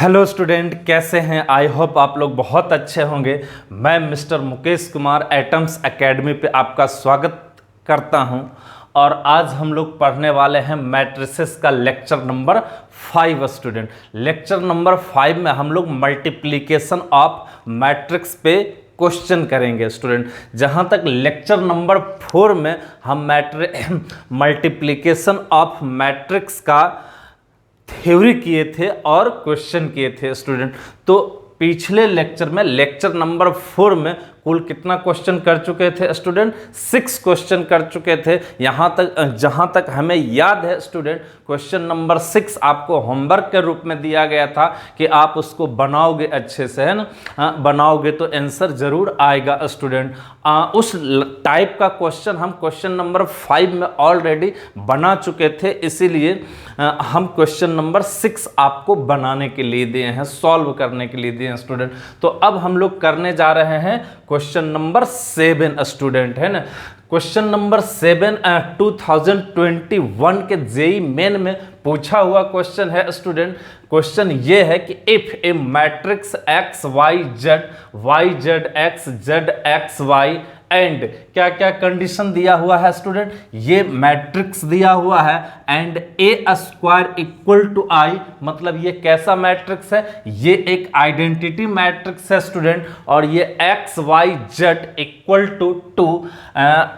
Hello student, कैसे हैं? I hope आप लोग बहुत अच्छे होंगे। मैं mister Mukesh Kumar atoms academy पे आपका स्वागत करता हूं और आज हम लोग पढ़ने वाले हैं मैट्रिसेस का lecture number 5। Student, lecture number 5 में हम लोग मल्टीप्लिकेशन ऑफ मैट्रिक्स पे क्वेश्चन करेंगे। स्टूडेंट, जहां तक लेक्चर नंबर 4 में हम मल्टीप्लिकेशन ऑफ मैट्रिक्स का थ्योरी किए थे और क्वेश्चन किए थे। स्टूडेंट, तो पिछले लेक्चर में लेक्चर नंबर 4 में कुल कितना क्वेश्चन कर चुके थे स्टूडेंट? 6 क्वेश्चन कर चुके थे। यहाँ तक जहाँ तक हमें याद है स्टूडेंट, क्वेश्चन नंबर 6 आपको होमवर्क के रूप में दिया गया था कि आप उसको बनाओगे अच्छे से, है ना? बनाओगे तो आंसर जरूर आएगा स्टूडेंट। उस टाइप का क्वेश्चन हम क्वेश्चन नंबर 5 में ऑलरेडी बना चुके थे, इसीलिए हम क्वेश्चन नंबर 6 आपको बनाने के लिए दिए हैं, सॉल्व करने के लिए दिए हैं स्टूडेंट। तो अब हम लोग करने जा रहे हैं क्वेश्चन नंबर 7 स्टूडेंट, है ना? क्वेश्चन नंबर 7 2021 के जेई मेन में पूछा हुआ क्वेश्चन है स्टूडेंट। क्वेश्चन ये है कि if a matrix x y z x z x y and क्या क्या कंडीशन दिया हुआ है स्टूडेंट? ये मैट्रिक्स दिया हुआ है and A square equal to I, मतलब ये कैसा मैट्रिक्स है? ये एक आइडेंटिटी मैट्रिक्स है स्टूडेंट। और ये x y z equal to 2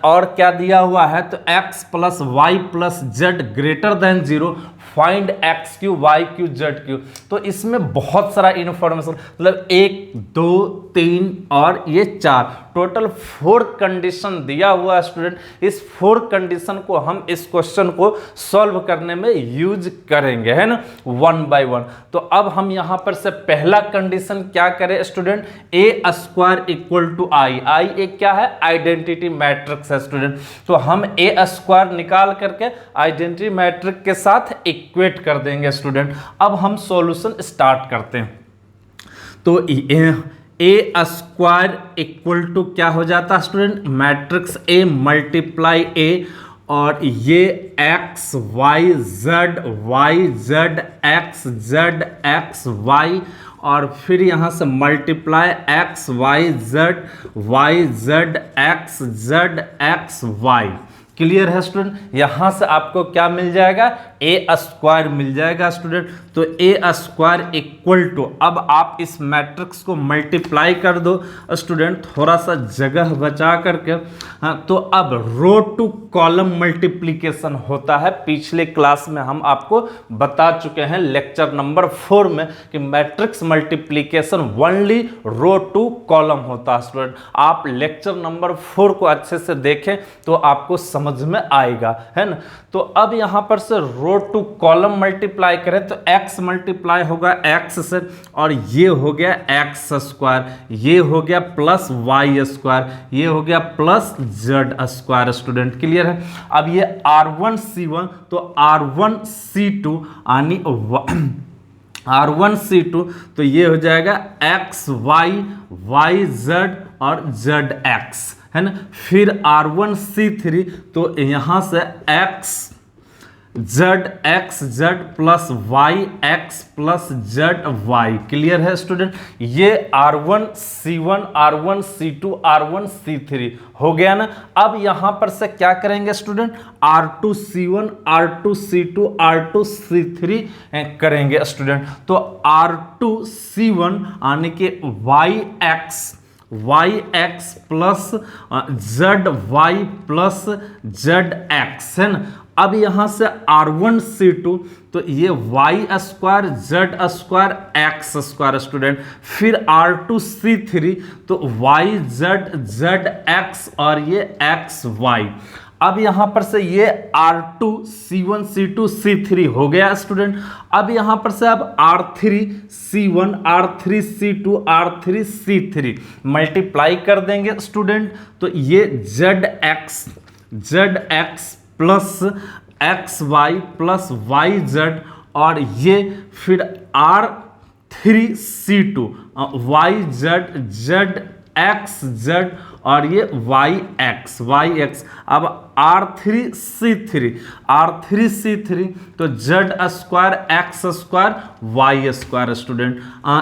और क्या दिया हुआ है? तो x plus y plus z greater than 0, find x cube y cube z cube. तो इसमें बहुत सारा इंफॉर्मेशन, मतलब 1 2 3 और ये 4, टोटल 4 कंडीशन दिया हुआ है स्टूडेंट। इस 4 कंडीशन को हम इस क्वेश्चन को सॉल्व करने में यूज करेंगे, है ना, 1 बाय 1। तो अब हम यहां पर से पहला कंडीशन क्या करें student? A square equal to I. I एक क्या है? आइडेंटिटी मैट्रिक्स है स्टूडेंट। तो हम ए स्क्वायर निकाल करके आइडेंटिटी मैट्रिक्स के साथ इक्वेट कर देंगे स्टूडेंट। अब हम सॉल्यूशन स्टार्ट करते हैं। तो ए स्क्वायर इक्वल टू क्या हो जाता है student? Matrix A multiply A, और ये x y z x y, और फिर यहाँ से multiply x y z x y. Clear है स्टूडेंट? यहां से आपको क्या मिल जाएगा? ए स्क्वायर मिल जाएगा स्टूडेंट। तो ए स्क्वायर इक्वल टू, अब आप इस मैट्रिक्स को मल्टीप्लाई कर दो स्टूडेंट, थोड़ा सा जगह बचा करके। हाँ, तो अब रो टू कॉलम मल्टीप्लिकेशन होता है। पिछले क्लास में हम आपको बता चुके हैं लेक्चर नंबर 4 में कि matrix multiplication only row to column होता है स्टूडेंट। आप लेक्चर नंबर 4 को अच्छे से देखें तो आपको समझ में आएगा, है ना? तो अब यहां पर से रो टू कॉलम मल्टीप्लाई करें तो x मल्टीप्लाई होगा x से, और ये हो गया एक्स स्क्वायर, ये हो गया प्लस वाई स्क्वायर, ये हो गया plus z square student. Clear है? अब ये R1C1 तो R1C2 यानी R1C2 तो ये हो जाएगा एक्स वाई जेड और जेड एक्स, है ना? फिर R1C3 तो यहां से x z plus y x plus z y. Clear है स्टूडेंट? ये R1C1 R1C2 R1C3 हो गया ना। अब यहां पर से क्या करेंगे स्टूडेंट? R2C1 R2C2 R2C3 करेंगे स्टूडेंट। तो R2C1 यानी कि y x plus z y plus z x, है ना? अब यहां से R1C2 तो ये y square z square x square student. फिर R2C3 तो वाई जेड एक्स और ये एक्स वाई। अब यहां पर से ये R2C1 C2 C3 हो गया स्टूडेंट। अब यहां पर से अब R3C1 R3C2 R3C3 मल्टीप्लाई कर देंगे स्टूडेंट। तो ये z x plus x y plus y z, और ये फिर R3C2 Y z x Z और ये वाई एक्स। अब R3C3 R3C3 तो z square x square y square student,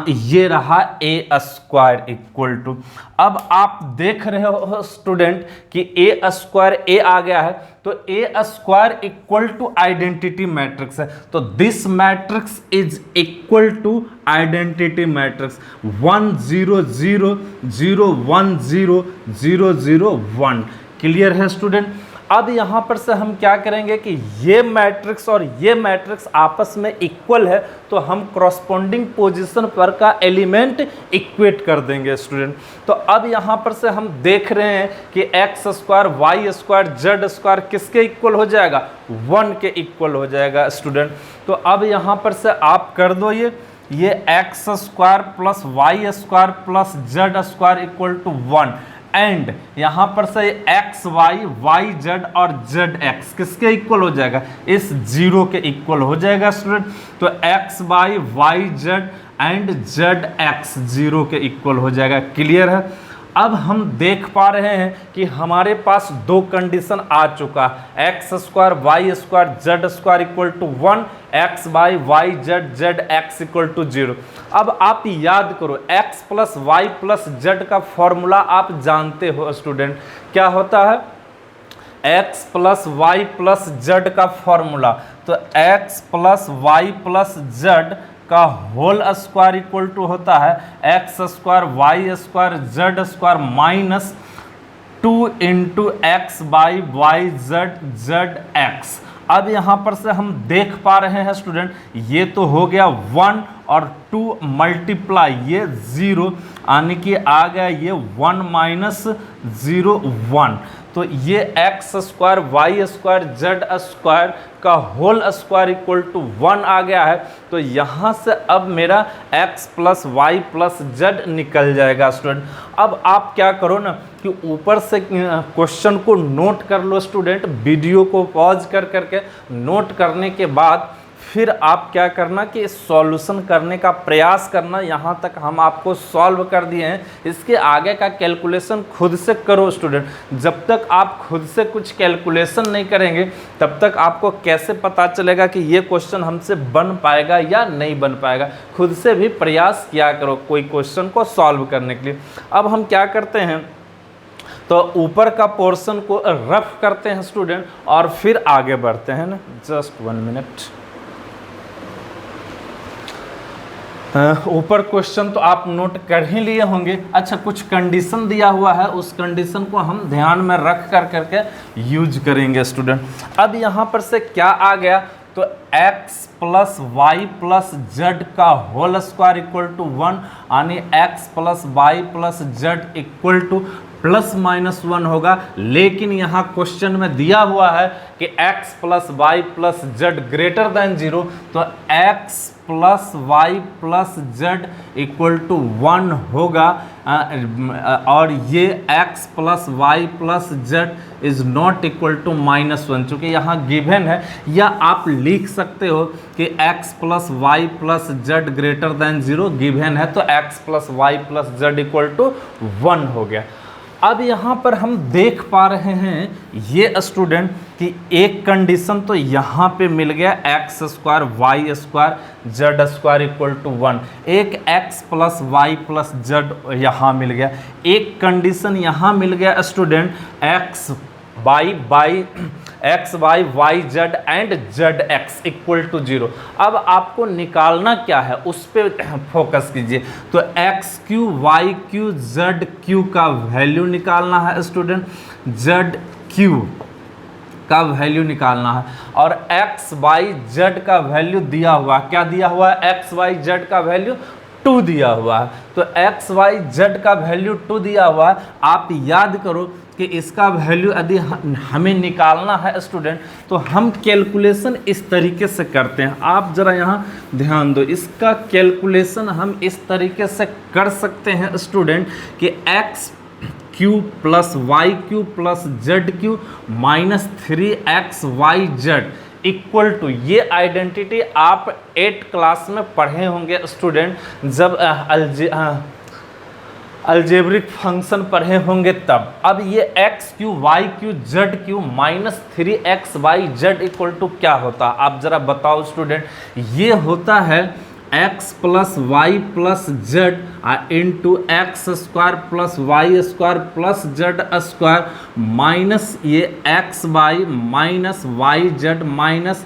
ये रहा ए स्क्वायर इक्वल टू, अब आप देख रहे हो स्टूडेंट कि ए स्क्वायर ए आ गया है, तो A square equal to identity matrix है, तो this matrix is equal to identity matrix 1 0 0 0 1 0 0 0 1। Clear है स्टूडेंट। अब यहां पर से हम क्या करेंगे कि ये मैट्रिक्स और ये मैट्रिक्स आपस में इक्वल है, तो हम कॉरस्पॉन्डिंग पोजीशन पर का एलिमेंट इक्वेट कर देंगे स्टूडेंट। तो अब यहां पर से हम देख रहे हैं कि x square y square z square किसके इक्वल हो जाएगा, 1 के इक्वल हो जाएगा स्टूडेंट। तो अब यहां पर से आप कर दो ये x square plus y square plus z square equal to 1, and यहां पर से एक्स वाई वाई जेड और जेड एक्स किसके इक्वल हो जाएगा, इस जीरो के इक्वल हो जाएगा स्टूडेंट। तो x y y z and z x zero के इक्वल हो जाएगा। क्लियर है। अब हम देख पा रहे हैं कि हमारे पास दो कंडीशन आ चुका है, x square y square z square equal to 1, x by y z z x equal to 0। अब आप याद करो x plus y plus z का फॉर्मूला आप जानते हो स्टूडेंट, क्या होता है, x plus y plus z का फॉर्मूला, तो x plus y plus z का होल स्क्वायर इक्वल टू होता है x square y square z square minus 2 into x by y z z x. अब यहाँ पर से हम देख पा रहे हैं स्टूडेंट, ये तो हो गया 1 और 2 मल्टीप्लाई ये 0, यानी कि आ गया ये 1 माइनस 0 1, तो ये x square y square z square का होल स्क्वायर इक्वल टू 1 आ गया है। तो यहाँ से अब मेरा x plus y plus z निकल जाएगा स्टूडेंट। अब आप क्या करो ना कि ऊपर से क्वेश्चन को नोट कर लो स्टूडेंट, वीडियो को पॉज कर करके नोट करने के बाद फिर आप क्या करना कि सॉल्यूशन करने का प्रयास करना। यहाँ तक हम आपको सॉल्व कर दिए हैं, इसके आगे का कैलकुलेशन खुद से करो स्टूडेंट। जब तक आप खुद से कुछ कैलकुलेशन नहीं करेंगे तब तक आपको कैसे पता चलेगा कि ये क्वेश्चन हमसे बन पाएगा या नहीं बन पाएगा। खुद से भी प्रयास किया करो कोई क्वेश्चन को सॉल्व करने के लिए। अब हम क्या करते हैं, तो ऊपर का पोर्शन को रफ करते हैं स्टूडेंट और फिर आगे बढ़ते हैं ना। Just 1 minute. ऊपर क्वेश्चन तो आप नोट कर ही लिए होंगे। अच्छा, कुछ कंडीशन दिया हुआ है, उस कंडीशन को हम ध्यान में रख कर करके यूज करेंगे स्टूडेंट। अब यहाँ पर से क्या आ गया, तो x plus y plus z का होल स्क्वायर इक्वल टू 1, यानी x plus y plus z equal to plus minus 1 होगा। लेकिन यहाँ क्वेश्चन में दिया हुआ है कि x plus y plus z greater than 0, तो x plus y plus z equal to 1 होगा, और ये x plus y plus z is not equal to -1, चूँकि यहाँ गिवन है। या आप लिख सकते हो कि x plus y plus z greater than 0 given है, तो x plus y plus z equal to 1 हो गया। अब यहाँ पर हम देख पा रहे हैं ये स्टूडेंट कि एक कंडीशन तो यहाँ पे मिल गया x square y square z square equal to 1, एक x plus y plus z यहाँ मिल गया। एक कंडीशन यहाँ मिल गया student x y y z and z x equal to 0। अब आपको निकालना क्या है उस पर फोकस कीजिए। तो x cube y cube z cube का वैल्यू निकालना है स्टूडेंट, जेड क्यू का वैल्यू निकालना है, और एक्स वाई जेड का वैल्यू दिया हुआ, क्या दिया हुआ है, एक्स वाई जेड का वैल्यू 2 दिया हुआ है। तो एक्स वाई जेड का वैल्यू 2 दिया हुआ है। आप याद करो कि इसका वैल्यू यदि हमें निकालना है स्टूडेंट, तो हम कैलकुलेशन इस तरीके से करते हैं। आप ज़रा यहाँ ध्यान दो, इसका कैलकुलेशन हम इस तरीके से कर सकते हैं स्टूडेंट कि x cube plus y cube plus z cube minus 3x y z equal to, ये आइडेंटिटी आप 8th क्लास में पढ़े होंगे स्टूडेंट, जब अलजेब्रिक फंक्शन पढ़े होंगे तब। अब ये x cube y cube z cube minus 3xy z equal to क्या होता है, आप जरा बताओ स्टूडेंट। ये होता है x plus y plus z into x square plus y square plus z square minus ये x y minus y z minus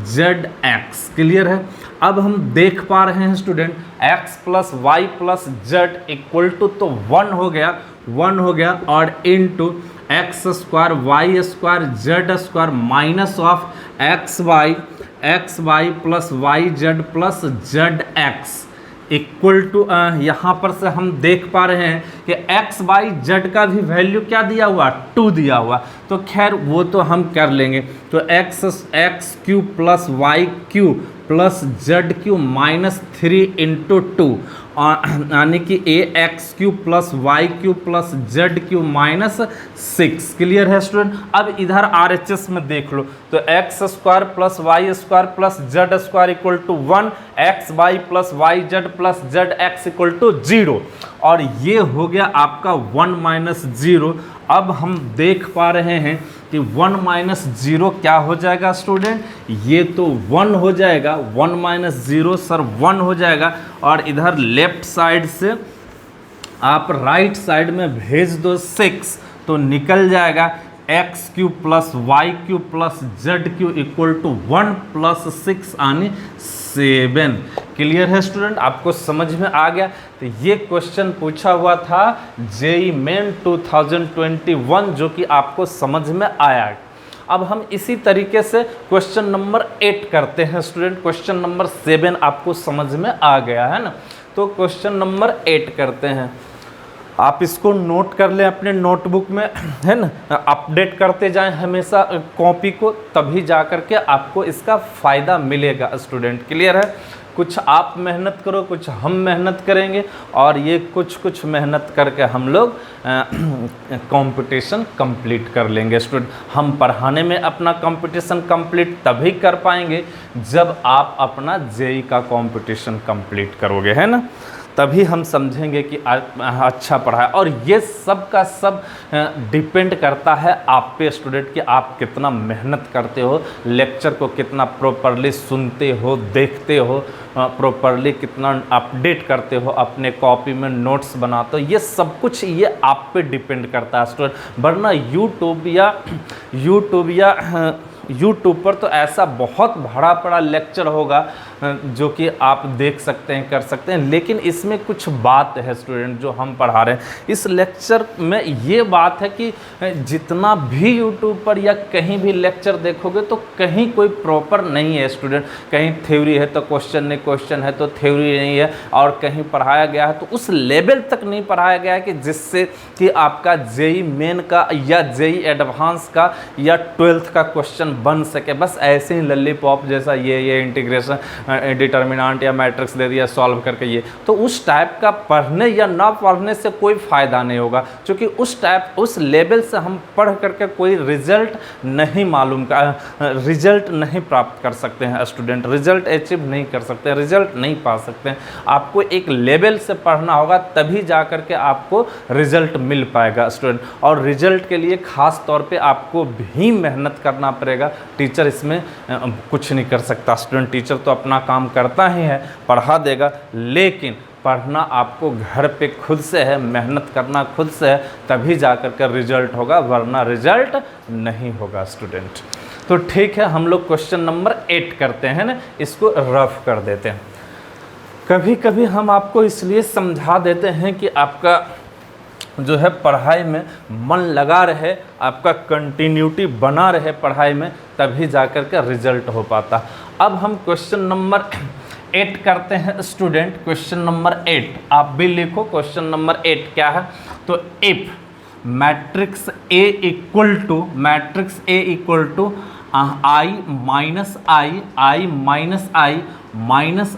z x. Clear है। अब हम देख पा रहे हैं student x plus y plus z equal to तो 1 हो गया और into x square y square z square minus of x y plus y z plus z x equal to यहाँ पर से हम देख पा रहे हैं कि एक्स वाई जेड का भी वैल्यू क्या दिया हुआ, 2 दिया हुआ। तो खैर वो तो हम कर लेंगे। तो x cube plus y cube plus z cube minus 3 into 2 यानी कि ए x cube plus y cube plus z cube minus 6। Clear है स्टूडेंट। अब इधर RHS में देख लो तो x square plus y square plus z square equal to 1, x y plus y z plus z x equal to 0 और ये हो गया आपका 1 माइनस 0। अब हम देख पा रहे हैं कि 1 माइनस 0 क्या हो जाएगा स्टूडेंट, ये तो 1 हो जाएगा, 1 माइनस 0 सर 1 हो जाएगा और इधर लेफ्ट साइड से आप राइट साइड में भेज दो 6 तो निकल जाएगा x cube plus y cube plus z cube equal to 1 plus 6 यानी 7। क्लियर है स्टूडेंट, आपको समझ में आ गया। तो ये क्वेश्चन पूछा हुआ था जेईई मेन 2021 जो कि आपको समझ में आया। अब हम इसी तरीके से क्वेश्चन नंबर 8 करते हैं स्टूडेंट। क्वेश्चन नंबर 7 आपको समझ में आ गया है ना। तो क्वेश्चन नंबर 8 करते हैं। आप इसको नोट कर लें अपने नोटबुक में, है ना, अपडेट करते जाएं हमेशा कॉपी को, तभी जा कर के आपको इसका फ़ायदा मिलेगा स्टूडेंट। क्लियर है। कुछ आप मेहनत करो, कुछ हम मेहनत करेंगे और ये कुछ मेहनत करके हम लोग कंपटीशन कंप्लीट कर लेंगे स्टूडेंट। हम पढ़ाने में अपना कंपटीशन कंप्लीट तभी कर पाएंगे जब आप अपना जेईई का कंपटीशन कंप्लीट करोगे, है ना, तभी हम समझेंगे कि अच्छा पढ़ा है। और ये सब का सब डिपेंड करता है आप पे स्टूडेंट कि आप कितना मेहनत करते हो, लेक्चर को कितना प्रॉपरली सुनते हो, देखते हो, प्रॉपरली कितना अपडेट करते हो, अपने कॉपी में नोट्स बनाते हो। ये सब कुछ ये आप पे डिपेंड करता है स्टूडेंट। वरना यूट्यूब पर तो ऐसा बहुत भरा पड़ा लेक्चर होगा जो कि आप देख सकते हैं, कर सकते हैं, लेकिन इसमें कुछ बात है स्टूडेंट जो हम पढ़ा रहे हैं। इस लेक्चर में ये बात है कि जितना भी यूट्यूब पर या कहीं भी लेक्चर देखोगे तो कहीं कोई प्रॉपर नहीं है स्टूडेंट। कहीं थ्योरी है तो क्वेश्चन नहीं, क्वेश्चन है तो थ्योरी नहीं है, और कहीं पढ़ाया गया है तो उस लेवल तक नहीं पढ़ाया गया है कि जिससे कि आपका जेईई मेन का या जेईई एडवांस का या 12th का क्वेश्चन बन सके। बस ऐसे ही लॉलीपॉप जैसा ये इंटीग्रेशन डिटर्मिनेंट या मैट्रिक्स दे दिया सॉल्व करके, ये तो उस टाइप का पढ़ने या ना पढ़ने से कोई फ़ायदा नहीं होगा, क्योंकि उस लेवल से हम पढ़ करके कोई रिजल्ट नहीं रिजल्ट नहीं प्राप्त कर सकते हैं स्टूडेंट, रिजल्ट अचीव नहीं कर सकते, रिजल्ट नहीं पा सकते हैं। आपको एक लेवल से पढ़ना होगा तभी जा करके आपको रिजल्ट मिल पाएगा स्टूडेंट। और रिजल्ट के लिए ख़ास तौर पे आपको भी मेहनत करना पड़ेगा। टीचर इसमें कुछ नहीं कर सकता स्टूडेंट। टीचर तो अपना काम करता ही है, पढ़ा देगा, लेकिन पढ़ना आपको घर पे खुद से है, मेहनत करना खुद से है, तभी जा कर के रिजल्ट होगा, वरना रिजल्ट नहीं होगा स्टूडेंट। तो ठीक है, हम लोग क्वेश्चन नंबर 8 करते हैं ना, इसको रफ कर देते हैं। कभी कभी हम आपको इसलिए समझा देते हैं कि आपका जो है पढ़ाई में मन लगा रहे, आपका कंटिन्यूटी बना रहे पढ़ाई में, तभी जाकर के रिजल्ट हो पाता। अब हम क्वेश्चन नंबर 8 करते हैं स्टूडेंट। क्वेश्चन नंबर 8 आप भी लिखो। क्वेश्चन नंबर 8 क्या है, तो if matrix A equal to I minus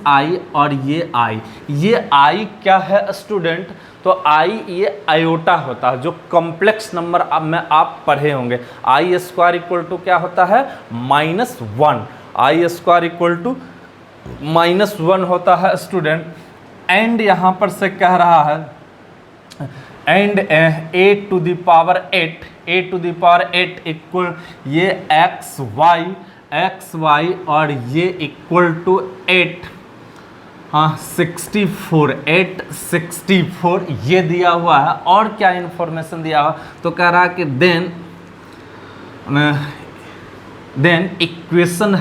I और ये आई क्या है स्टूडेंट, तो आई ये आयोटा होता है, जो कॉम्प्लेक्स नंबर में आप पढ़े होंगे। आई स्क्वायर इक्वल टू क्या होता है, -1, आई स्क्वायर इक्वल टू -1 होता है स्टूडेंट। एंड यहाँ पर से कह रहा है and A to the power 8 equal ये एक्स वाई और ये इक्वल टू 8 864 ये दिया हुआ है। और क्या इंफॉर्मेशन दिया हुआ, तो कह रहा है कि देन इक्वेशन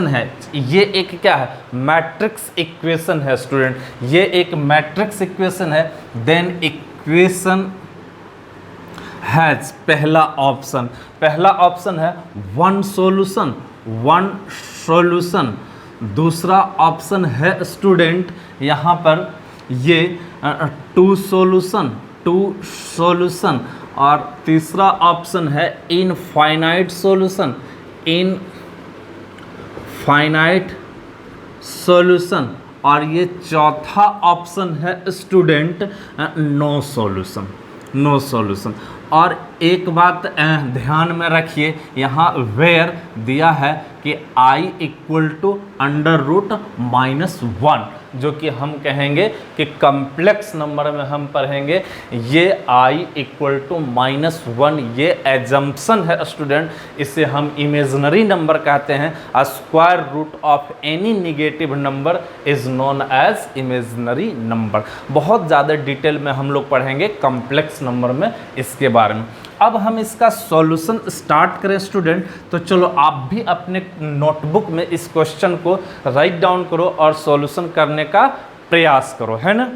है ये एक क्या है, मैट्रिक्स इक्वेशन है स्टूडेंट, ये एक मैट्रिक्स इक्वेशन है। देन इक्वेशन हैज पहला ऑप्शन है वन सॉल्यूशन। दूसरा ऑप्शन है स्टूडेंट यहाँ पर ये टू सॉल्यूशन और तीसरा ऑप्शन है इनफाइनाइट सॉल्यूशन और ये चौथा ऑप्शन है स्टूडेंट नो सॉल्यूशन। और एक बात ध्यान में रखिए, यहाँ वेयर दिया है कि i इक्वल टू √-1, जो कि हम कहेंगे कि कम्प्लेक्स नंबर में हम पढ़ेंगे ये i इक्वल टू -1, ये एजम्पशन है स्टूडेंट, इसे हम इमेजिनरी नंबर कहते हैं। A square root of any negative number is known as imaginary number. बहुत ज़्यादा डिटेल में हम लोग पढ़ेंगे कम्प्लेक्स नंबर में इसके बारे में। अब हम इसका सॉल्यूशन स्टार्ट करें स्टूडेंट, तो चलो आप भी अपने नोटबुक में इस क्वेश्चन को राइट डाउन करो और सॉल्यूशन करने का प्रयास करो, है ना।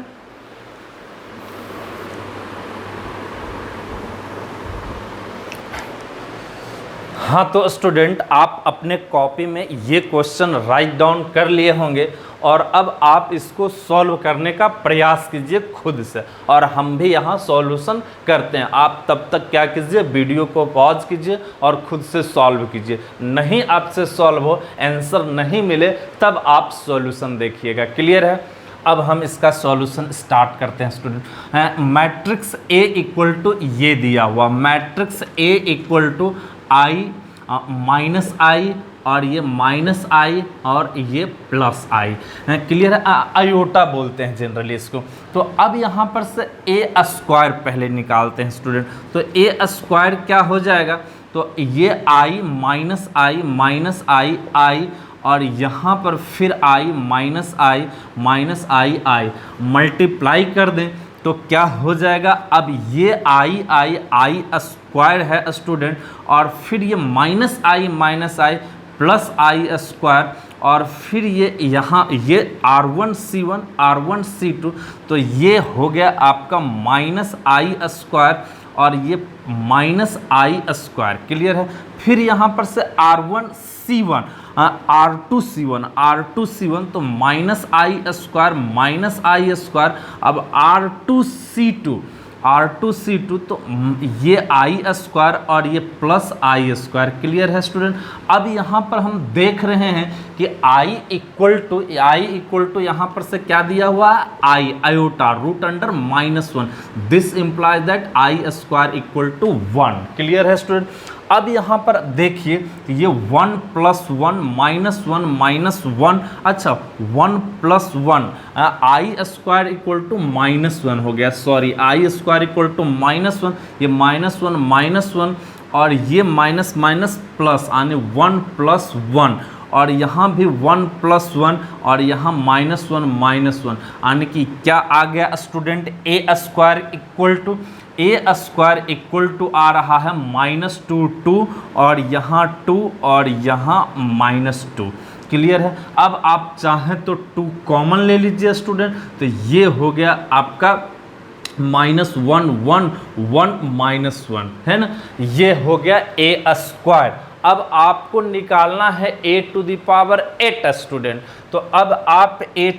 हाँ, तो स्टूडेंट आप अपने कॉपी में ये क्वेश्चन राइट डाउन कर लिए होंगे और अब आप इसको सॉल्व करने का प्रयास कीजिए खुद से, और हम भी यहाँ सॉल्यूशन करते हैं। आप तब तक क्या कीजिए, वीडियो को पॉज कीजिए और खुद से सॉल्व कीजिए। नहीं आपसे सॉल्व हो, आंसर नहीं मिले, तब आप सॉल्यूशन देखिएगा। क्लियर है। अब हम इसका सॉल्यूशन स्टार्ट करते हैं student. Matrix A equal to ये दिया हुआ, matrix A equal to i -i और ये -i और ये +i, क्लियर है। आयोटा बोलते हैं जनरली इसको। तो अब यहाँ पर से ए स्क्वायर पहले निकालते हैं स्टूडेंट। तो ए स्क्वायर क्या हो जाएगा, तो ये i -i और यहाँ पर फिर i -i मल्टीप्लाई कर दें तो क्या हो जाएगा। अब ये i स्क्वायर है स्टूडेंट, और फिर ये -i प्लस i स्क्वायर, और फिर ये यहाँ ये r1c1 r1c2, तो ये हो गया आपका -i स्क्वायर और ये -i स्क्वायर। क्लियर है। फिर यहाँ पर से r1c1 r2c1 तो -i स्क्वायर अब r2c2 तो ये i स्क्वायर और ये प्लस i स्क्वायर। क्लियर है स्टूडेंट। अब यहाँ पर हम देख रहे हैं कि i इक्वल टू यहाँ पर से क्या दिया हुआ है, i iota √(-1). This implies that i square equal to 1। Clear है स्टूडेंट। अब यहाँ पर देखिए ये 1 + 1 -1 अच्छा 1 + 1 i स्क्वायर इक्वल टू -1 हो गया, sorry i square equal to -1, ये -1 और ये माइनस प्लस यानी 1 + 1 और यहाँ भी 1 + 1 और यहाँ -1 यानी कि क्या आ गया student, A square equal to आ रहा है -2 और यहाँ 2 और यहाँ -2। क्लियर है। अब आप चाहें तो 2 कॉमन ले लीजिए स्टूडेंट, तो ये हो गया आपका -1 1 1 -1 है ना, ये हो गया ए स्क्वायर। अब आपको निकालना है a⁴ स्टूडेंट, तो अब आप a⁴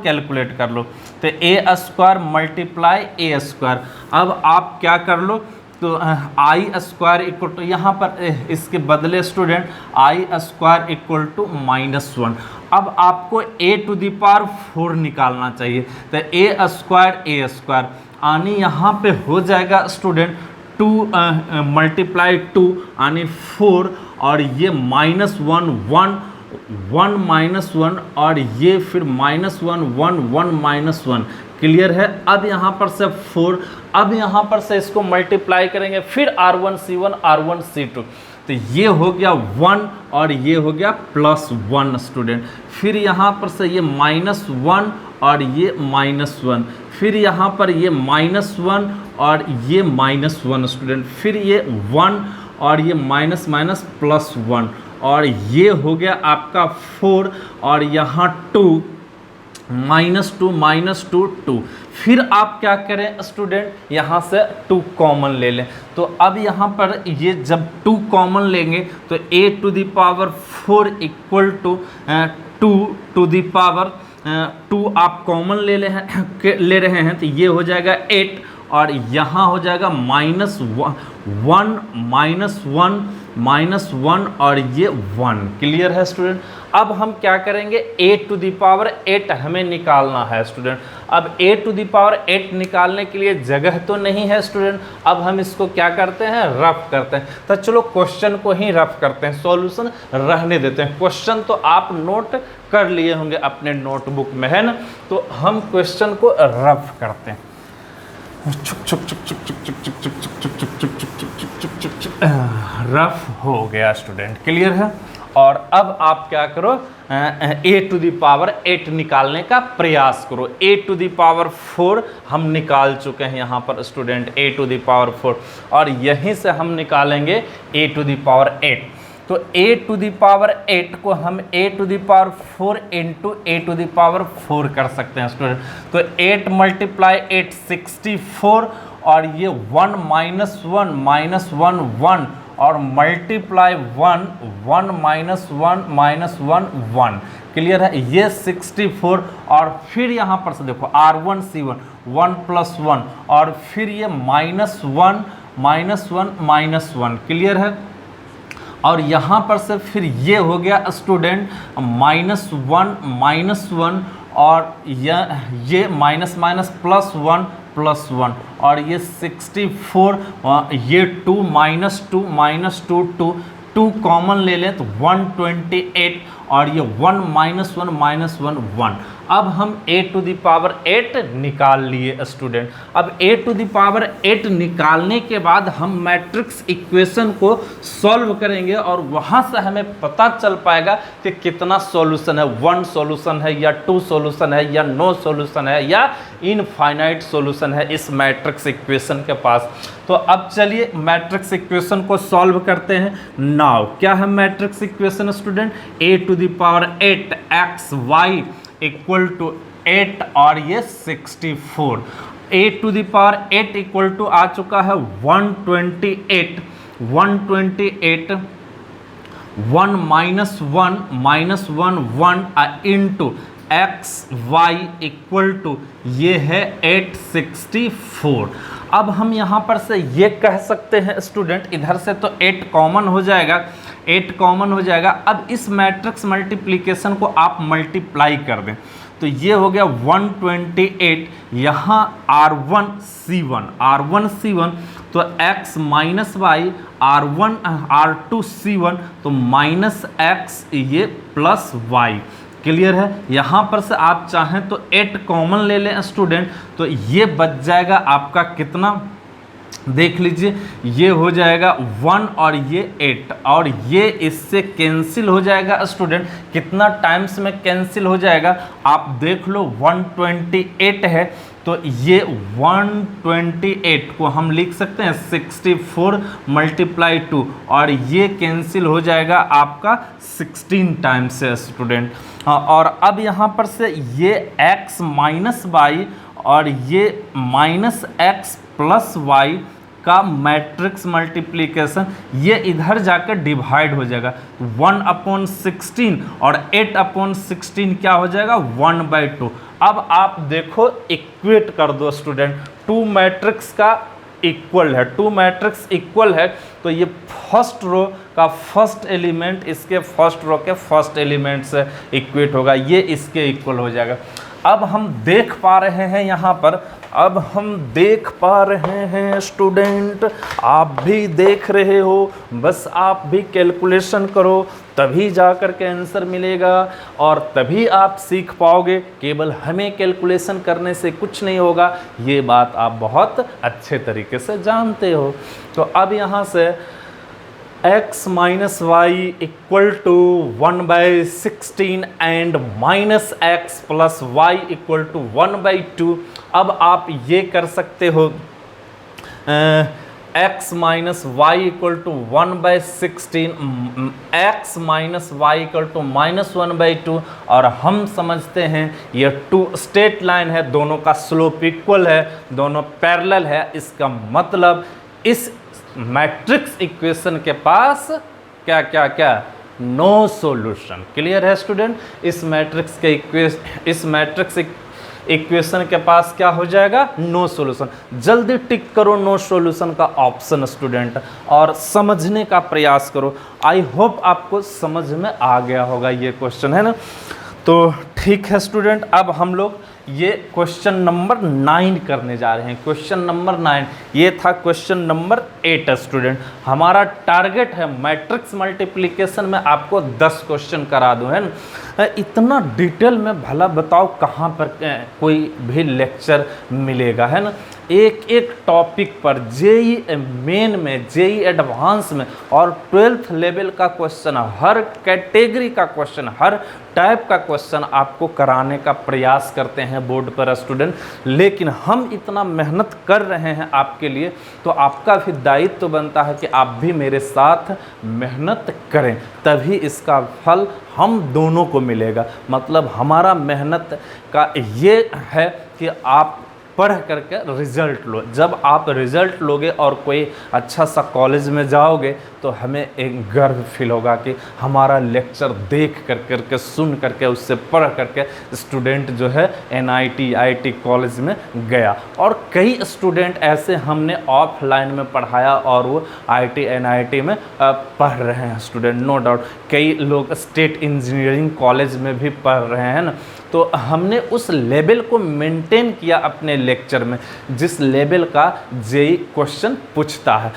कैलकुलेट कर लो, तो a square multiply a square. अब आप क्या कर लो, तो i स्क्वायर इक्वल टू यहाँ पर इसके बदले student i square equal to -1। अब आपको a⁴ निकालना चाहिए, तो a स्क्वायर यानी यहाँ पे हो जाएगा स्टूडेंट 2 × 2 यानी 4 और ये -1 1 1 -1 और ये फिर -1 1 1 -1। क्लियर है। अब यहाँ पर से 4, अब यहाँ पर से इसको मल्टीप्लाई करेंगे, फिर R1C1 R1C2, तो ये हो गया 1 और ये हो गया +1 स्टूडेंट। फिर यहाँ पर से ये -1 और ये -1, फिर यहाँ पर ये -1 और ये -1 स्टूडेंट, फिर ये 1 और ये माइनस माइनस +1, और ये हो गया आपका 4 और यहाँ 2 -2 2। फिर आप क्या करें स्टूडेंट, यहाँ से 2 कॉमन ले लें। तो अब यहाँ पर ये जब 2 कॉमन लेंगे तो a⁴ इक्वल टू 2 आप कॉमन ले रहे हैं, तो ये हो जाएगा 8 और यहाँ हो जाएगा -1 और ये 1। क्लियर है स्टूडेंट। अब हम क्या करेंगे, a⁸ हमें निकालना है स्टूडेंट। अब a⁸ निकालने के लिए जगह तो नहीं है स्टूडेंट, अब हम इसको क्या करते हैं, रफ करते हैं। तो चलो क्वेश्चन को ही रफ करते हैं, सॉल्यूशन रहने देते हैं। क्वेश्चन तो आप नोट कर लिए होंगे अपने नोटबुक में, है ना। तो हम क्वेश्चन को रफ करते हैं। रफ हो गया स्टूडेंट, क्लियर है। और अब आप क्या करो, a⁸ निकालने का प्रयास करो। a⁴ हम निकाल चुके हैं यहाँ पर स्टूडेंट, a⁴, और यहीं से हम निकालेंगे a⁸। तो a⁸ को हम a⁴ इंटू a⁴ कर सकते हैं स्टूडेंट। तो 8 × 8 64, और ये 1 - 1 -1 1, और मल्टीप्लाई 1 1 -1 1। क्लियर है, ये 64, और फिर यहाँ पर से देखो R1C1 1 + 1, और फिर ये -1 -1 -1। क्लियर है। और यहाँ पर से फिर ये हो गया स्टूडेंट -1 -1, और ये माइनस माइनस +1 और ये 64, ये 2 -2 2 कॉमन ले लें तो 128, और ये 1 -1 1। अब हम a⁸ निकाल लिए स्टूडेंट। अब a⁸ निकालने के बाद हम मैट्रिक्स इक्वेशन को सॉल्व करेंगे, और वहाँ से हमें पता चल पाएगा कि कितना सॉल्यूशन है, 1 सॉल्यूशन है या 2 सॉल्यूशन है या नो सॉल्यूशन है या इनफाइनाइट सॉल्यूशन है इस मैट्रिक्स इक्वेशन के पास। तो अब चलिए मैट्रिक्स इक्वेशन को सॉल्व करते हैं। नाउ क्या है matrix equation student, a⁸ xy equal to 8 और ये 64। a⁸ इक्वल टू आ चुका है 128 1 -1 1 इंटू xy इक्वल टू ये है 864। अब हम यहाँ पर से ये कह सकते हैं स्टूडेंट, इधर से तो 8 कॉमन हो जाएगा, 8 कॉमन हो जाएगा। अब इस मैट्रिक्स मल्टीप्लिकेशन को आप मल्टीप्लाई कर दें तो ये हो गया 128, यहाँ R1C1 तो x माइनस वाई, R2C1 तो -x ये प्लस वाई। क्लियर है। यहाँ पर से आप चाहें तो 8 कॉमन ले लें स्टूडेंट, तो ये बच जाएगा आपका कितना, देख लीजिए, ये हो जाएगा 1 और ये 8, और ये इससे कैंसिल हो जाएगा स्टूडेंट। कितना टाइम्स में कैंसिल हो जाएगा आप देख लो, 128 है तो ये 128 को हम लिख सकते हैं 64 × 2, और ये कैंसिल हो जाएगा आपका 16 टाइम्स से स्टूडेंट। और अब यहाँ पर से ये x माइनस वाई और ये -x प्लस वाई का मैट्रिक्स मल्टीप्लिकेशन, ये इधर जाकर डिवाइड हो जाएगा 1/16 और 8/16 क्या हो जाएगा 1/2। अब आप देखो इक्वेट कर दो स्टूडेंट, 2 मैट्रिक्स का इक्वल है, 2 मैट्रिक्स इक्वल है तो ये फर्स्ट रो का फर्स्ट एलिमेंट इसके फर्स्ट रो के फर्स्ट एलिमेंट से इक्वेट होगा, ये इसके इक्वल हो जाएगा। अब हम देख पा रहे हैं यहाँ पर, अब हम देख पा रहे हैं स्टूडेंट, आप भी देख रहे हो, बस आप भी कैलकुलेशन करो तभी जा कर के आंसर मिलेगा और तभी आप सीख पाओगे। केवल हमें कैलकुलेशन करने से कुछ नहीं होगा, ये बात आप बहुत अच्छे तरीके से जानते हो। तो अब यहाँ से x minus y equal to 1/16 and minus x plus y equal to 1/2। अब आप ये कर सकते हो, x minus y equal to 1/16, x minus y equal to -1/2, और हम समझते हैं ये 2 स्ट्रेट लाइन है, दोनों का स्लोप इक्वल है, दोनों पैरेलल है। इसका मतलब इस मैट्रिक्स इक्वेशन के पास क्या क्या क्या, नो सॉल्यूशन। क्लियर है स्टूडेंट? इस मैट्रिक्स इक्वेशन के पास क्या हो जाएगा, नो सॉल्यूशन। जल्दी टिक करो नो सॉल्यूशन का ऑप्शन स्टूडेंट और समझने का प्रयास करो। आई होप आपको समझ में आ गया होगा ये क्वेश्चन, है ना? तो ठीक है स्टूडेंट, अब हम लोग ये क्वेश्चन नंबर 9 करने जा रहे हैं। क्वेश्चन नंबर 9, ये था क्वेश्चन नंबर 8 स्टूडेंट। हमारा टारगेट है मैट्रिक्स मल्टीप्लिकेशन में आपको 10 क्वेश्चन करा दूं, है ना? इतना डिटेल में भला बताओ कहाँ पर कोई भी लेक्चर मिलेगा, है ना? एक एक टॉपिक पर जेई मेन में, जेई एडवांस में और 12th लेवल का क्वेश्चन, हर कैटेगरी का क्वेश्चन, हर टाइप का क्वेश्चन आपको कराने का प्रयास करते हैं बोर्ड पर स्टूडेंट। लेकिन हम इतना मेहनत कर रहे हैं आपके लिए, तो आपका भी दायित्व तो बनता है कि आप भी मेरे साथ मेहनत करें, तभी इसका फल हम दोनों को मिलेगा। मतलब हमारा मेहनत का ये है कि आप पढ़ करके रिजल्ट लो। जब आप रिजल्ट लोगे और कोई अच्छा सा कॉलेज में जाओगे तो हमें एक गर्व फील होगा कि हमारा लेक्चर देख करके सुन करके उससे पढ़ करके स्टूडेंट जो है NIT IIT कॉलेज में गया। और कई स्टूडेंट ऐसे हमने ऑफलाइन में पढ़ाया और वो IIT NIT में पढ़ रहे हैं स्टूडेंट, नो डाउट। कई लोग स्टेट इंजीनियरिंग कॉलेज में भी पढ़ रहे हैं ना। तो हमने उस लेवल को मेंटेन किया अपने लेक्चर में जिस लेवल का जेई क्वेश्चन पूछता है।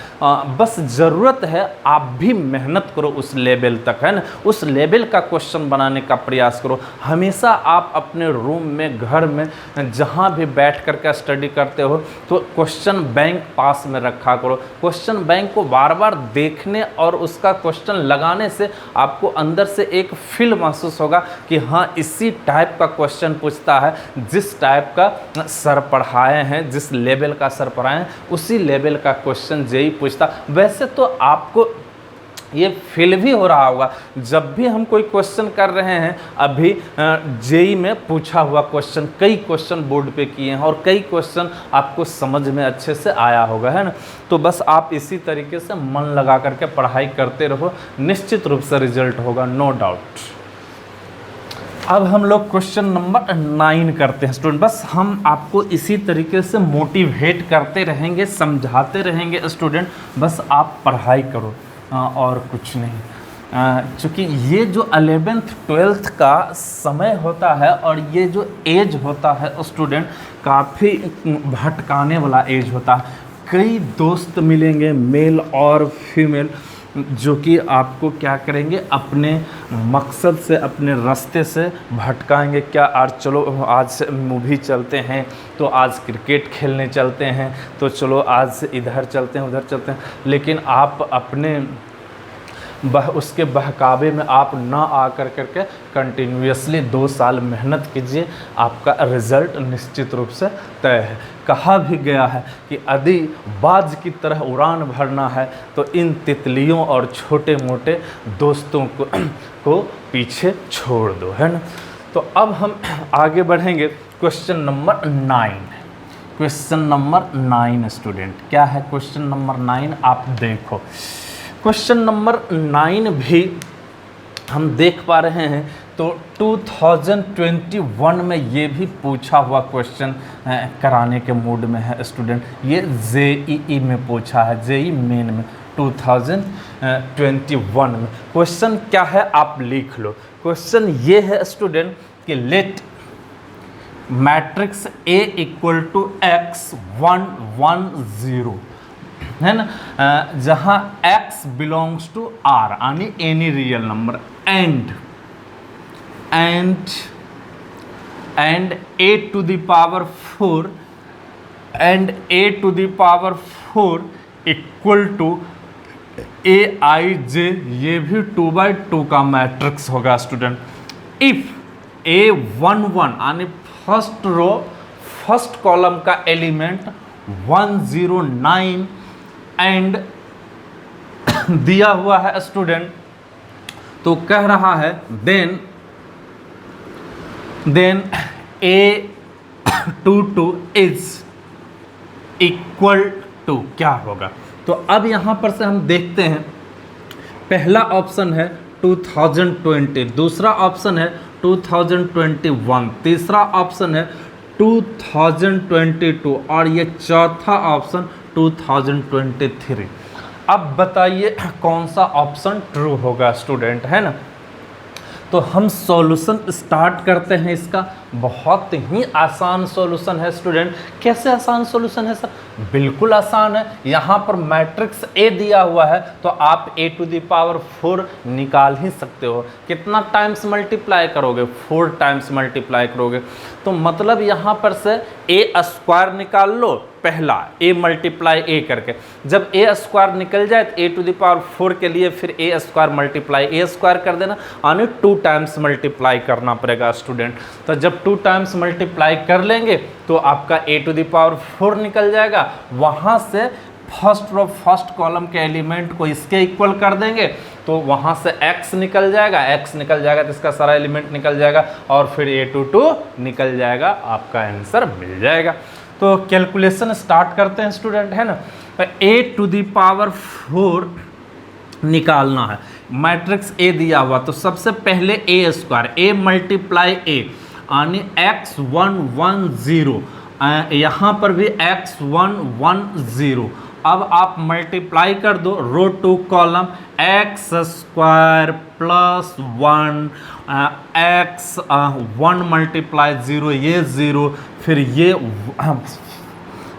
बस ज़रूरत है आप भी मेहनत करो उस लेवल तक, है ना? उस लेवल का क्वेश्चन बनाने का प्रयास करो। हमेशा आप अपने रूम में, घर में, जहाँ भी बैठ कर के स्टडी करते हो तो क्वेश्चन बैंक पास में रखा करो। क्वेश्चन बैंक को बार बार देखने और उसका क्वेश्चन लगाने से आपको अंदर से एक फील महसूस होगा कि हाँ, इसी टाइप का क्वेश्चन पूछता है, जिस टाइप का सर पढ़ाए हैं, जिस लेवल का सर पढ़ाए हैं, उसी लेवल का क्वेश्चन जेई पूछता। वैसे तो आपको ये फील भी हो रहा होगा जब भी हम कोई क्वेश्चन कर रहे हैं। अभी जेई में पूछा हुआ क्वेश्चन, कई क्वेश्चन बोर्ड पे किए हैं और कई क्वेश्चन आपको समझ में अच्छे से आया होगा, है ना? तो बस आप इसी तरीके से मन लगा करके पढ़ाई करते रहो, निश्चित रूप से रिजल्ट होगा, नो डाउट। अब हम लोग क्वेश्चन नंबर 9 करते हैं स्टूडेंट। बस हम आपको इसी तरीके से मोटिवेट करते रहेंगे, समझाते रहेंगे स्टूडेंट, बस आप पढ़ाई करो और कुछ नहीं। चूँकि ये जो 11th 12th का समय होता है और ये जो एज होता है स्टूडेंट, काफ़ी भटकाने वाला एज होता है। कई दोस्त मिलेंगे मेल और फीमेल जो कि आपको क्या करेंगे, अपने मकसद से, अपने रास्ते से भटकाएंगे। क्या आज चलो आज मूवी चलते हैं, तो आज क्रिकेट खेलने चलते हैं, तो चलो आज इधर चलते हैं, उधर चलते हैं। लेकिन आप अपने उसके बहकावे में आप ना आ करके कंटिन्यूसली 2 साल मेहनत कीजिए, आपका रिज़ल्ट निश्चित रूप से तय है। कहा भी गया है कि यदि बाज की तरह उड़ान भरना है तो इन तितलियों और छोटे मोटे दोस्तों को पीछे छोड़ दो, है ना? तो अब हम आगे बढ़ेंगे। Question number 9, question number 9 student, क्या है क्वेश्चन नंबर 9? आप देखो, क्वेश्चन नंबर 9 भी हम देख पा रहे हैं। तो 2021 में ये भी पूछा हुआ क्वेश्चन कराने के मूड में है स्टूडेंट। ये जेईई में पूछा है, जेईई मेन में 2021 में। क्वेश्चन क्या है आप लिख लो। क्वेश्चन ये है स्टूडेंट कि let matrix A equal to x110 है ना, जहां x बिलोंग्स टू R यानी any real number and a to the power 4 and a to the power 4 equal to aij, ये भी 2/2 का मैट्रिक्स होगा स्टूडेंट। इफ A11 यानी फर्स्ट रो फर्स्ट कॉलम का एलिमेंट 109 एंड दिया हुआ है स्टूडेंट, तो कह रहा है then A22 is equal to क्या होगा। तो अब यहां पर से हम देखते हैं, पहला ऑप्शन है 2020, दूसरा ऑप्शन है 2021, तीसरा ऑप्शन है 2022 और ये चौथा ऑप्शन 2023। अब बताइए कौन सा ऑप्शन ट्रू होगा स्टूडेंट, है ना। तो हम सॉल्यूशन स्टार्ट करते हैं इसका। बहुत ही आसान सॉल्यूशन है स्टूडेंट। कैसे आसान सॉल्यूशन है सर? बिल्कुल आसान है। यहाँ पर मैट्रिक्स A दिया हुआ है तो आप a टू द पावर 4 निकाल ही सकते हो। कितना टाइम्स मल्टीप्लाई करोगे? 4 टाइम्स मल्टीप्लाई करोगे। तो मतलब यहाँ पर से a स्क्वायर निकाल लो, पहला a मल्टीप्लाई a करके। जब a स्क्वायर निकल जाए तो a टू द पावर 4 के लिए फिर a square multiply a square कर देना, यानी 2 टाइम्स मल्टीप्लाई करना पड़ेगा स्टूडेंट। तो जब 2 टाइम्स मल्टीप्लाई कर लेंगे तो आपका a टू द पावर 4 निकल जाएगा। वहाँ से फर्स्ट रो फर्स्ट कॉलम के एलिमेंट को इसके इक्वल कर देंगे तो वहाँ से x निकल जाएगा, x निकल जाएगा तो इसका सारा एलिमेंट निकल जाएगा और फिर A22 निकल जाएगा, आपका आंसर मिल जाएगा। तो कैलकुलेशन स्टार्ट करते हैं स्टूडेंट, है ना। a टू द पावर 4 निकालना है, मैट्रिक्स A दिया हुआ तो सबसे पहले a square, a multiply a यानी x110, यहाँ पर भी x110। अब आप मल्टीप्लाई कर दो row to column, x square plus 1 x 1 multiply 0, ये 0, फिर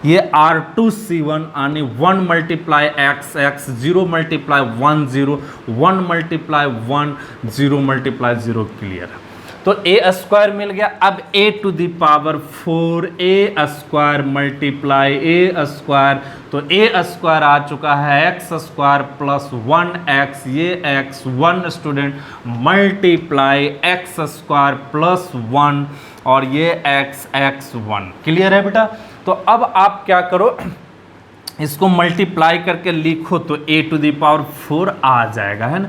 ये R2C1 यानी 1 multiply x x 0 multiply 1 0 1 multiply 1 0 multiply 0। Clear है। तो a स्क्वायर मिल गया। अब a to the power 4 a square multiply a square, तो a स्क्वायर आ चुका है एक्स स्क्वायर प्लस 1x, ये x1 student multiply x square plus 1 और ये x1। क्लियर है बेटा। तो अब आप क्या करो, इसको मल्टीप्लाई करके लिखो तो a टू द पावर 4 आ जाएगा, है ना।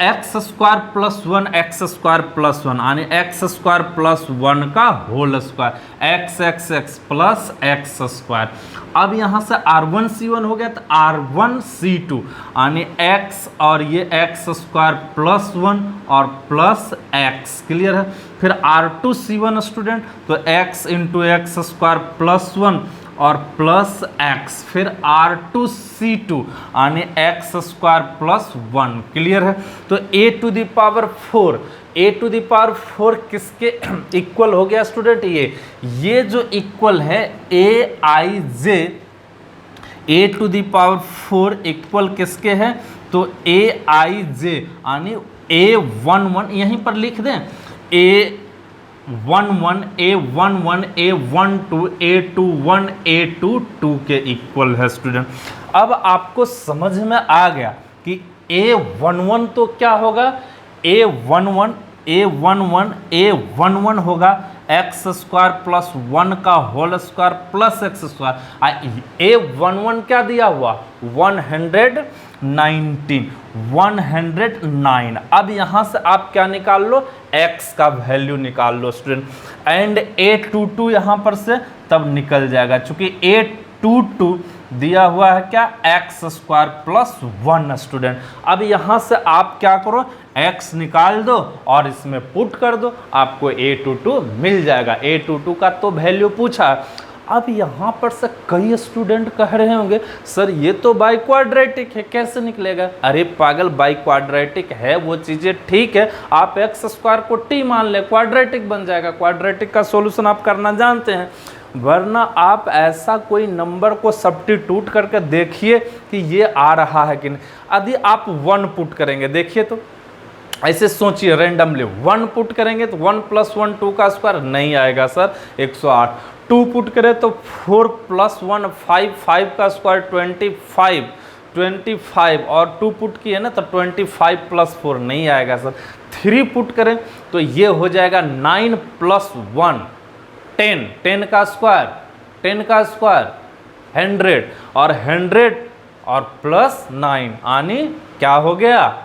X square plus 1 x square plus 1 यानी एक्स स्क्वायर प्लस 1 का whole square, x x x plus x square. अब यहाँ से R1C1 हो गया तो R1C2 यानी x और ये एक्स स्क्वायर प्लस 1 और प्लस x। क्लियर है। फिर R2C1 स्टूडेंट तो x into x square plus 1 और प्लस x, फिर R2C2 यानी एक्स स्क्वायर प्लस 1। क्लियर है। तो a to the power 4, a to the power 4 किसके इक्वल हो गया स्टूडेंट? ये जो इक्वल है aij, a to the power 4 equal किसके है? तो aij यानी a11, यहीं पर लिख दें a11 a11 a12 a21 a22 के इक्वल है स्टूडेंट। अब आपको समझ में आ गया कि a11 तो क्या होगा, a11 होगा एक्स स्क्वायर प्लस 1 का whole square plus x square. a11 क्या दिया हुआ? 109। अब यहाँ से आप क्या निकाल लो? x का वैल्यू निकाल लो स्टूडेंट। एंड a22 यहाँ पर से तब निकल जाएगा, चूंकि a22 दिया हुआ है क्या? X square plus 1 student. अब यहाँ से आप क्या करो, x निकाल दो और इसमें पुट कर दो, आपको a22 मिल जाएगा। a22 का तो वैल्यू पूछा। अब यहाँ पर से कई स्टूडेंट कह रहे होंगे सर ये तो बाई क्वाड्रेटिक है, कैसे निकलेगा? अरे पागल, बाई क्वाड्रेटिक है वो चीज़ें ठीक है, आप एक्स स्क्वायर को टी मान ले, क्वाड्रेटिक बन जाएगा। क्वाड्रेटिक का सॉल्यूशन आप करना जानते हैं, वरना आप ऐसा कोई नंबर को सब्स्टिट्यूट करके देखिए कि ये आ रहा है कि नहीं। यदि आप 1 पुट करेंगे, देखिए तो ऐसे सोचिए रैंडमली 1 पुट करेंगे तो 1 + 1 2 का स्क्वायर नहीं आएगा सर 108। 2 पुट करें तो 4 + 1 5, 5 का स्क्वायर 25 और 2 पुट किए ना तो 25 + 4 नहीं आएगा सर। 3 पुट करें तो ये हो जाएगा 9 + 1 10, 10 का स्क्वायर 100 और 100 और +9 यानी क्या हो गया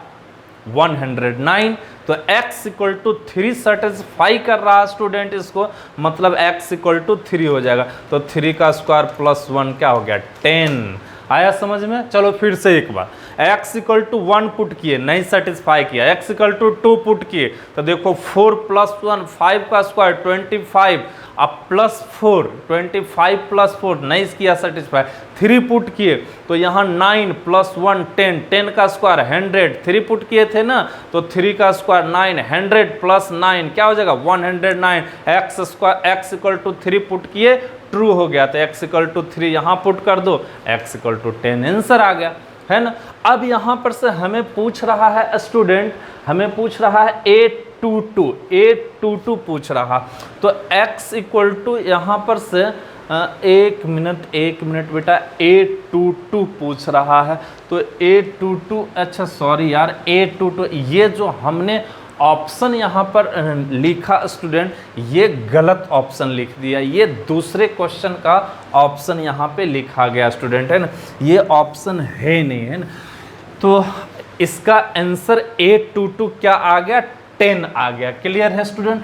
109। तो x = 3 सेटिस्फाई कर रहा है स्टूडेंट इसको, मतलब x = 3 हो जाएगा। तो 3 का स्क्वायर +1 क्या हो गया 10। आया समझ में? चलो फिर से एक बार, x = 1 पुट किए नहीं सेटिस्फाई किया, x = 2 पुट किए तो देखो 4 + 1 5 का स्क्वायर 25 अब +4 25 + 4 नहीं किया सेटिस्फाई। 3 पुट किए तो यहाँ 9 + 1 10, 10 का स्क्वायर 100, 3 पुट किए थे ना तो 3 का स्क्वायर 9, 100 + 9 क्या हो जाएगा 109। x = 3 पुट किए ट्रू हो गया, तो x = 3 यहाँ पुट कर दो, x = 10 आंसर आ गया, है ना। अब यहाँ पर से हमें पूछ रहा है स्टूडेंट, हमें पूछ रहा है A22 पूछ रहा, तो x = यहाँ पर से एक मिनट बेटा, A22 पूछ रहा है। तो A22, अच्छा सॉरी यार, A22 ये जो हमने ऑप्शन यहाँ पर लिखा स्टूडेंट, ये गलत ऑप्शन लिख दिया, ये दूसरे क्वेश्चन का ऑप्शन यहाँ पे लिखा गया स्टूडेंट, है ना, ये ऑप्शन है नहीं, है ना। तो इसका आंसर A22 क्या आ गया 10 आ गया। क्लियर है स्टूडेंट?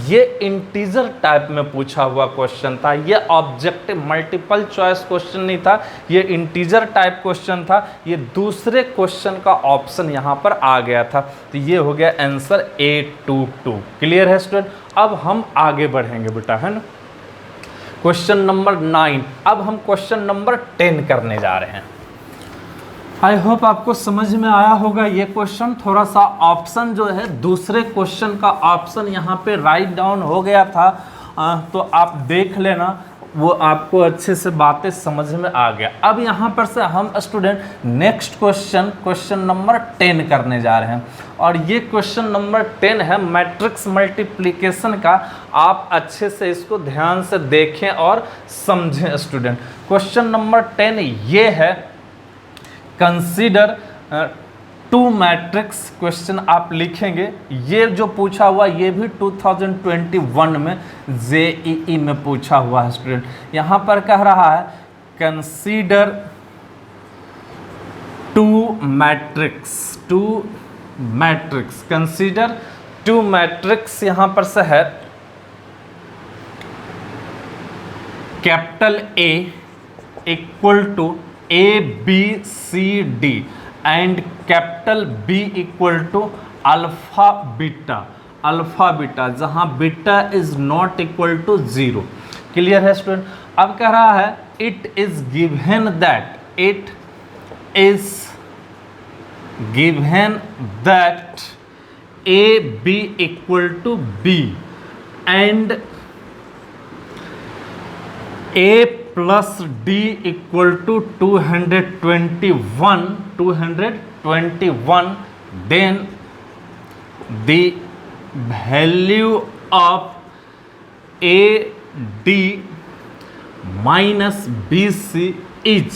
ये इंटीजर टाइप में पूछा हुआ क्वेश्चन था, ये ऑब्जेक्टिव मल्टीपल चॉइस क्वेश्चन नहीं था, ये इंटीजर टाइप क्वेश्चन था, ये दूसरे क्वेश्चन का ऑप्शन यहाँ पर आ गया था, तो ये हो गया आंसर A22। क्लियर है स्टूडेंट? अब हम आगे बढ़ेंगे बेटा, है ना, क्वेश्चन नंबर 9। अब हम क्वेश्चन नंबर 10 करने जा रहे हैं। आई होप आपको समझ में आया होगा ये क्वेश्चन। थोड़ा सा ऑप्शन जो है दूसरे क्वेश्चन का ऑप्शन यहाँ पे राइट डाउन हो गया था, तो आप देख लेना, वो आपको अच्छे से बातें समझ में आ गया। अब यहाँ पर से हम स्टूडेंट नेक्स्ट क्वेश्चन नंबर 10 करने जा रहे हैं, और ये क्वेश्चन नंबर 10 है मैट्रिक्स मल्टीप्लिकेशन का। आप अच्छे से इसको ध्यान से देखें और समझें स्टूडेंट। क्वेश्चन नंबर 10 ये है, कंसीडर 2 मैट्रिक्स। क्वेश्चन आप लिखेंगे, ये जो पूछा हुआ ये भी 2021 में JEE में पूछा हुआ है स्टूडेंट। यहाँ पर कह रहा है कंसीडर 2 मैट्रिक्स, कंसीडर 2 मैट्रिक्स। यहाँ पर से है capital A = ABCD and capital B = alpha beta, जहां beta is not equal to 0। Clear है स्टूडेंट? अब कह रहा है it is given that AB = B and A + D = 221, then the value of AD - BC is।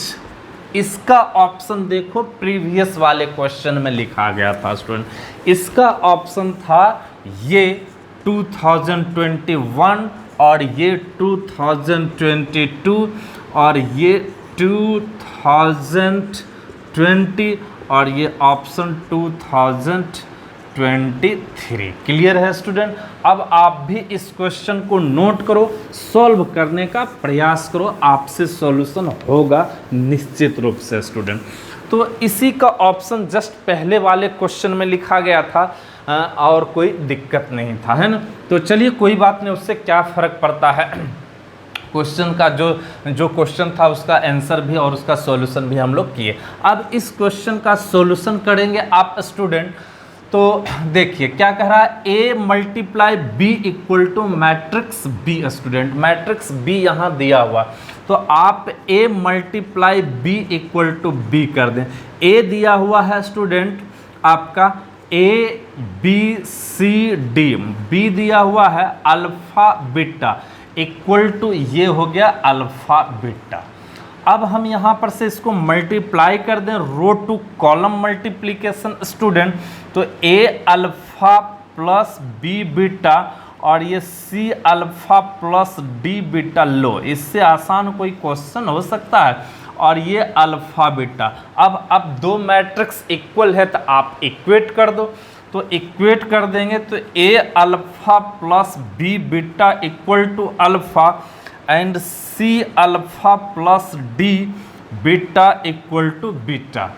इसका option देखो previous वाले question में लिखा गया था स्टूडेंट, इसका ऑप्शन था ये 2021 और ये 2022 और ये 2020 और ये ऑप्शन 2023। क्लियर है स्टूडेंट? अब आप भी इस क्वेश्चन को नोट करो, सॉल्व करने का प्रयास करो, आपसे सॉल्यूशन होगा निश्चित रूप से स्टूडेंट। तो इसी का ऑप्शन जस्ट पहले वाले क्वेश्चन में लिखा गया था, और कोई दिक्कत नहीं था, है ना। तो चलिए कोई बात नहीं, उससे क्या फ़र्क पड़ता है। क्वेश्चन का जो क्वेश्चन था उसका आंसर भी और उसका सॉल्यूशन भी हम लोग किए। अब इस क्वेश्चन का सॉल्यूशन करेंगे आप स्टूडेंट। तो देखिए क्या कह रहा है, A multiply B equal to matrix B student, matrix B यहाँ दिया हुआ, तो आप A multiply B equal to B कर दें। A दिया हुआ है स्टूडेंट आपका A B C D, B दिया हुआ है अल्फा बीटा इक्वल टू ये हो गया अल्फा बीटा। अब हम यहाँ पर से इसको मल्टीप्लाई कर दें, row to column multiplication student, तो A alpha plus B beta और ये C alpha plus D beta, लो इससे आसान कोई क्वेश्चन हो सकता है। और ये अल्फा बीटा, अब दो मैट्रिक्स इक्वल है तो आप इक्वेट कर दो, तो इक्वेट कर देंगे तो A alpha plus B beta equal to alpha and C alpha plus D beta equal to beta.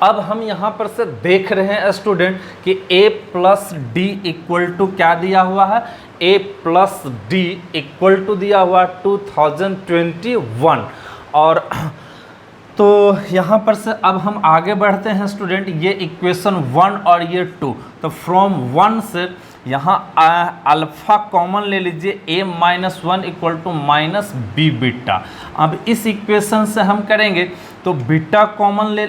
अब हम यहाँ पर से देख रहे हैं स्टूडेंट कि A plus D equal to क्या दिया हुआ है, A plus D equal to दिया हुआ 2021। और तो यहाँ पर से अब हम आगे बढ़ते हैं स्टूडेंट, ये इक्वेशन 1 और ये 2, तो फ्रॉम 1 से यहाँ अल्फ़ा कॉमन ले लीजिए, A minus 1 equal to minus B beta. अब इस इक्वेशन से हम करेंगे तो बीटा कॉमन ले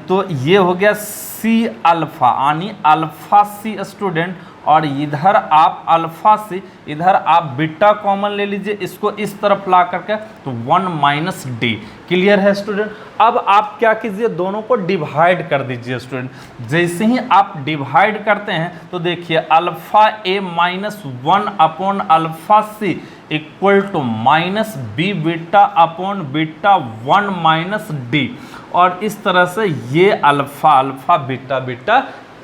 तो ये हो गया C अल्फ़ा यानी अल्फ़ा C स्टूडेंट, और इधर आप अल्फ़ा C, इधर आप बीटा कॉमन ले लीजिए, इसको इस तरफ ला करके तो 1 माइनस डी। क्लियर है स्टूडेंट। अब आप क्या कीजिए, दोनों को डिवाइड कर दीजिए स्टूडेंट। जैसे ही आप डिवाइड करते हैं तो देखिए alpha A minus 1 upon alpha C equal to minus B beta upon beta 1 minus D, और इस तरह से ये alpha alpha beta beta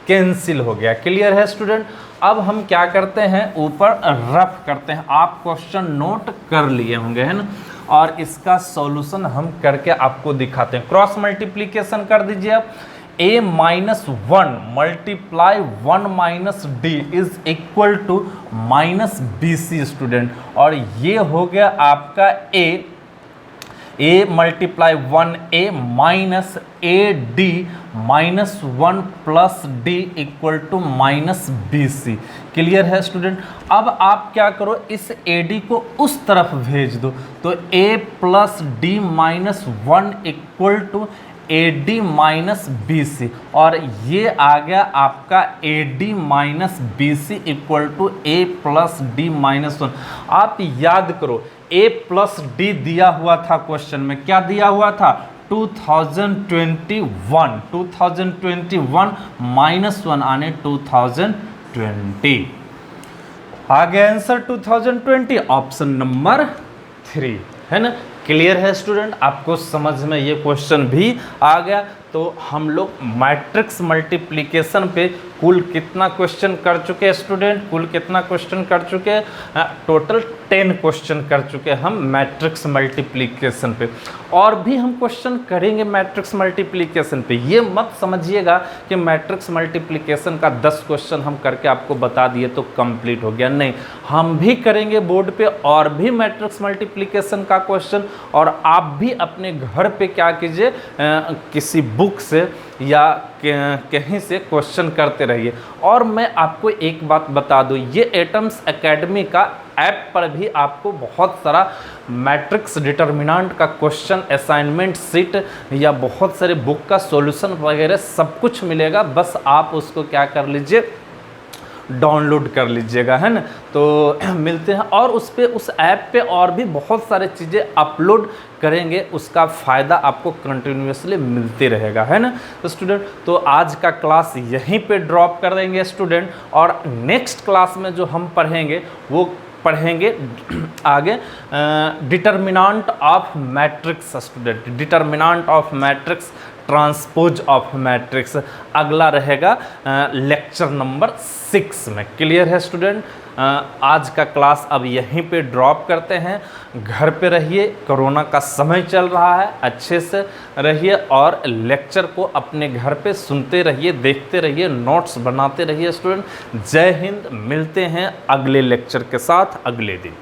cancel हो गया। क्लियर है स्टूडेंट। अब हम क्या करते हैं, ऊपर रफ करते हैं, आप क्वेश्चन नोट कर लिए होंगे है ना, और इसका सॉल्यूशन हम करके आपको दिखाते हैं। क्रॉस मल्टीप्लिकेशन कर दीजिए आप, A minus 1 multiply 1 minus D is equal to minus B C student, और ये हो गया आपका A multiply 1A minus A D minus 1 plus D equal to minus B C. Clear है स्टूडेंट। अब आप क्या करो, इस ए डी को उस तरफ भेज दो, तो A plus D minus 1 equal to A D minus B C, और ये आ गया आपका A D minus B C equal to A plus D minus 1। आप याद करो A प्लस डी दिया हुआ था क्वेश्चन में, क्या दिया हुआ था 2021 माइनस 1 आने 2020, आ गया आंसर 2020, ऑप्शन नंबर 3 है ना। क्लियर है स्टूडेंट, आपको समझ में ये क्वेश्चन भी आ गया। तो हम लोग मैट्रिक्स मल्टीप्लिकेशन पे कुल कितना क्वेश्चन कर चुके हैं स्टूडेंट, कुल कितना क्वेश्चन कर चुके हैं, टोटल 10 क्वेश्चन कर चुके हैं हम मैट्रिक्स मल्टीप्लिकेशन पे, और भी हम क्वेश्चन करेंगे मैट्रिक्स मल्टीप्लिकेशन पे। ये मत समझिएगा कि मैट्रिक्स मल्टीप्लिकेशन का 10 क्वेश्चन हम करके आपको बता दिए तो कंप्लीट हो गया, नहीं, हम भी करेंगे बोर्ड पे और भी मैट्रिक्स मल्टीप्लिकेशन का क्वेश्चन, और आप भी अपने घर पे क्या कीजिए, किसी बुक से या कहीं से क्वेश्चन करते रहिए। और मैं आपको एक बात बता दूं, ये एटम्स एकेडमी का ऐप पर भी आपको बहुत सारा मैट्रिक्स डिटर्मिनेंट का क्वेश्चन, असाइनमेंट सीट या बहुत सारे बुक का सॉल्यूशन वगैरह सब कुछ मिलेगा। बस आप उसको क्या कर लीजिए, डाउनलोड कर लीजिएगा, है ना। तो मिलते हैं, और उस ऐप पे और भी बहुत सारे चीज़ें अपलोड करेंगे, उसका फ़ायदा आपको कंटिन्यूसली मिलते रहेगा, है ना। तो स्टूडेंट, तो आज का क्लास यहीं पे ड्रॉप कर देंगे स्टूडेंट, और नेक्स्ट क्लास में जो हम पढ़ेंगे वो पढ़ेंगे आगे determinant of matrix student, determinant of matrix, transpose of matrix, अगला रहेगा लेक्चर नंबर 6 में। क्लियर है स्टूडेंट। आज का क्लास अब यहीं पे ड्रॉप करते हैं। घर पे रहिए, कोरोना का समय चल रहा है, अच्छे से रहिए और लेक्चर को अपने घर पे सुनते रहिए, देखते रहिए, नोट्स बनाते रहिए स्टूडेंट। जय हिंद, मिलते हैं अगले लेक्चर के साथ अगले दिन।